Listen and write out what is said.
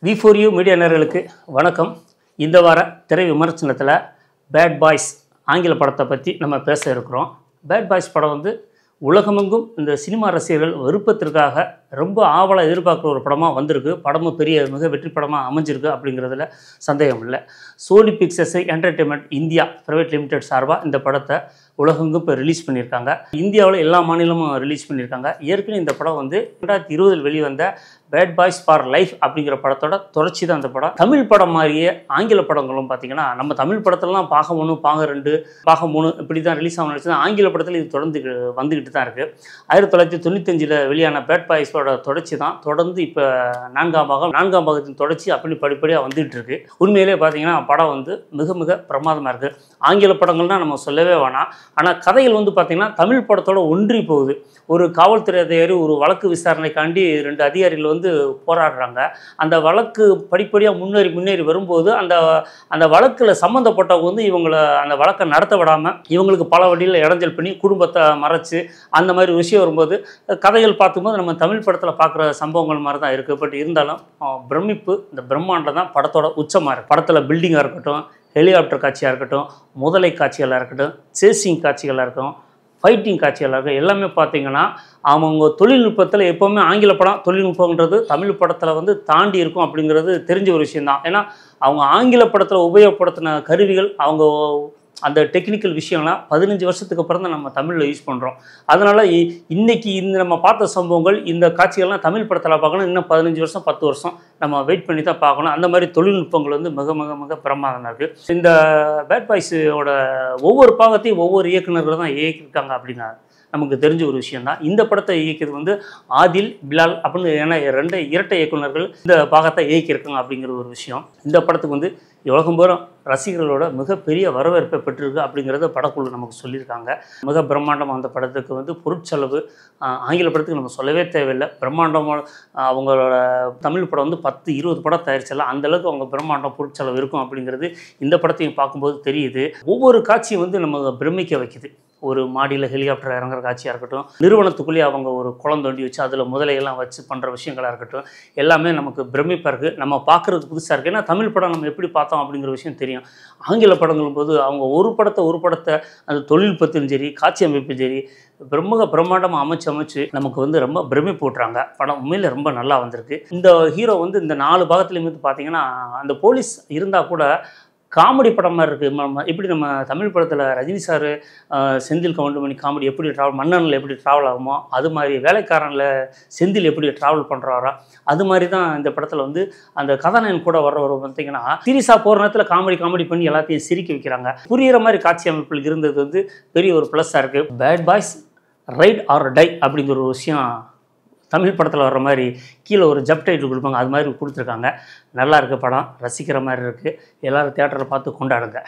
V4U media நேயர்களுக்கு வணக்கம். இந்த வார திரை விமர்சனத்தில் பேட் பாய்ஸ் ஆங்கில படத்தை பற்றி நம்ம பேச இருக்கிறோம். பேட் பாய்ஸ் படம் வந்து உலகமெங்கும் இந்த சினிமா ரசிகர்கள் விருப்பத்திற்காக ரொம்ப ஆவலாக எதிர்பார்க்குற ஒரு படமாக வந்திருக்கு. படமும் மிக வெற்றி படமாக அமைஞ்சிருக்கு அப்படிங்கிறதுல சந்தேகம் இல்லை. Sony Pictures Entertainment India Private Limited சார்பாக இந்த படத்தை உலகெங்கும் இப்போ ரிலீஸ் பண்ணியிருக்காங்க. இந்தியாவில் எல்லா மாநிலமும் ரிலீஸ் பண்ணியிருக்காங்க. ஏற்கனவே இந்த படம் வந்து 2020 வெளிவந்த பேட் பாய்ஸ் ஃபார் லைஃப் அப்படிங்கிற படத்தோட தொடர்ச்சி தான் இந்த படம். தமிழ் படம் மாதிரியே ஆங்கில படங்களும் பார்த்திங்கன்னா, நம்ம தமிழ் படத்துலலாம் பாகம் 1, பாகம் 2, பாகம் 3 இப்படி தான் ரிலீஸ் ஆகணும் நினச்சி ஆங்கில படத்தில் இது தொடர்ந்து வந்துக்கிட்டு தான் இருக்குது. 1995 வெளியான பேட் பாய்ஸோட தொடர்ச்சி தான் தொடர்ந்து இப்போ 4ஆம் பாகத்தின் தொடர்ச்சி அப்படி படிப்படியாக வந்துகிட்டு இருக்குது. உண்மையிலே பார்த்திங்கன்னா படம் வந்து மிக பிரமாதமாக இருக்குது. ஆங்கில படங்கள்னால் நம்ம சொல்லவே வேணாம். ஆனால் கதைகள் வந்து பார்த்திங்கன்னா தமிழ் படத்தோட ஒன்றி போகுது. ஒரு காவல்துறை அதிகாரி ஒரு வழக்கு விசாரணைக்காண்டி 2 அதிகாரிகள் வந்து போராடுறாங்க. அந்த வழக்கு படிப்படியாக முன்னேறி வரும்போது அந்த வழக்கில் சம்மந்தப்பட்டவங்க வந்து இவங்களை அந்த வழக்கை நடத்த விடாமல் இவங்களுக்கு பல வழியில் இடைஞ்சல் பண்ணி குடும்பத்தை மறைச்சு அந்த மாதிரி விஷயம் வரும்போது கதைகள் பார்க்கும்போது நம்ம தமிழ் படத்தில் பார்க்குற சம்பவங்கள் மாதிரி தான் இருக்குது. பட் இருந்தாலும் பிரமிப்பு, இந்த பிரம்மாண்டம் தான் படத்தோட உச்சமாக இருக்குது. படத்தில் பில்டிங்காக இருக்கட்டும், ஹெலிகாப்டர் காட்சியாக இருக்கட்டும், முதலை காட்சிகளாக இருக்கட்டும், சேசிங் காட்சிகளாக இருக்கட்டும், ஃபைட்டிங் காட்சிகளாக இருக்கும், எல்லாமே பார்த்திங்கன்னா அவங்க தொழில்நுட்பத்தில் எப்போவுமே ஆங்கில படம் தொழில்நுட்பங்கிறது தமிழ் படத்தில் வந்து தாண்டி இருக்கும் அப்படிங்கிறது தெரிஞ்ச ஒரு விஷயந்தான். ஏன்னா அவங்க ஆங்கில படத்தில் உபயோகப்படுத்தின கருவிகள், அவங்க அந்த டெக்னிக்கல் விஷயம்லாம் 15 வருஷத்துக்கு அப்புறம் தான் நம்ம தமிழில் யூஸ் பண்ணுறோம். அதனால் இன்றைக்கி நம்ம பார்த்த சம்பவங்கள், இந்த காட்சிகள்லாம் தமிழ் படத்தில் பார்க்கணும். இன்னும் 15 வருஷம் 10 வருஷம் நம்ம வெயிட் பண்ணி தான் பார்க்கணும். அந்த மாதிரி தொழில்நுட்பங்கள் வந்து மிக பிரமாதமாக இருக்குது. இந்த பேட் பாய்ஸோட ஒவ்வொரு பாகத்தையும் ஒவ்வொரு இயக்குநர்கள் தான் இயக்கியிருக்காங்க அப்படின்னா நமக்கு தெரிஞ்ச ஒரு விஷயந்தான். இந்த படத்தை இயக்கியது வந்து ஆதில், பிலால் அப்படின்னு, ஏன்னா 2 இரட்டை இயக்குநர்கள் இந்த பாகத்தை இயக்கியிருக்காங்க அப்படிங்கிற ஒரு விஷயம். இந்த படத்துக்கு வந்து உலகம் பூரா ரசிகர்களோட மிகப்பெரிய வரவேற்பை பெற்றிருக்கு அப்படிங்கிறத படக்குழு நமக்கு சொல்லியிருக்காங்க. மிக பிரம்மாண்டமாக அந்த படத்துக்கு வந்து பொருட்செலவு ஆங்கில படத்துக்கு நம்ம சொல்லவே தேவையில்லை. பிரம்மாண்டமாக அவங்களோட தமிழ் படம் வந்து 10-20 படம் தயாரிச்சலாம். அந்தளவுக்கு அவங்க பிரம்மாண்டம் பொருட்செலவு இருக்கும் அப்படிங்கிறது இந்த படத்தையும் பார்க்கும்போது தெரியுது. ஒவ்வொரு காட்சியும் வந்து நம்ம பிரமிக்க வைக்குது. ஒரு மாடியில் ஹெலிகாப்டர் இறங்குற காட்சியாக இருக்கட்டும், நிறுவனத்துக்குள்ளேயே அவங்க ஒரு குளம் தோண்டி வச்சு அதில் முதலையெல்லாம் வச்சு பண்ணுற விஷயங்களாக இருக்கட்டும், எல்லாமே நமக்கு பிரமிப்பாக இருக்குது. நம்ம பார்க்குறதுக்கு புதுசாக இருக்குது. ஏன்னா தமிழ் படம் நம்ம எப்படி பார்த்தோம் அப்படிங்கிற விஷயம் தெரியும். ஆங்கில படங்களும் போது அவங்க ஒரு படத்தை அந்த தொழில்நுட்பத்திலும் சரி, காட்சி அமைப்பும் சரி பிரம்மாண்டமாக அமைச்சு நமக்கு வந்து ரொம்ப பிரமிப்பு போட்டுறாங்க. படம் உண்மையில் ரொம்ப நல்லா வந்திருக்கு. இந்த ஹீரோ வந்து இந்த 4 பாகத்துலேயுமே வந்து பார்த்திங்கன்னா அந்த போலீஸ் இருந்தால் கூட காமெடி படம் மாதிரி இருக்குது. எப்படி நம்ம தமிழ் படத்தில் ரஜினி சார் செந்தில் கவுண்டமணி காமெடி எப்படி மன்னனில் எப்படி ட்ராவல் ஆகுமோ, அது மாதிரி வேலைக்காரனில் செந்தில் எப்படி ட்ராவல் பண்ணுறாரோ அது மாதிரி தான் இந்த படத்தில் வந்து அந்த கதாநாயகன் கூட வர்றவர் பார்த்திங்கன்னா சீரியஸாக போகிற நேரத்தில் காமெடி பண்ணி எல்லாத்தையும் சிரிக்க வைக்கிறாங்க. புரிகிற மாதிரி காட்சி அமைப்பில் இருந்தது வந்து பெரிய ஒரு ப்ளஸ்ஸாக இருக்குது. Bad boys ride or die அப்படிங்கிற ஒரு விஷயம் தமிழ் படத்தில் வர்ற மாதிரி கீழே ஒரு டைட்டில் கொடுப்பாங்க, அது மாதிரி கொடுத்துருக்காங்க. நல்லா இருக்குது படம், ரசிக்கிற மாதிரி இருக்குது. எல்லோரும் தியேட்டரில் பார்த்து கொண்டாடுங்க.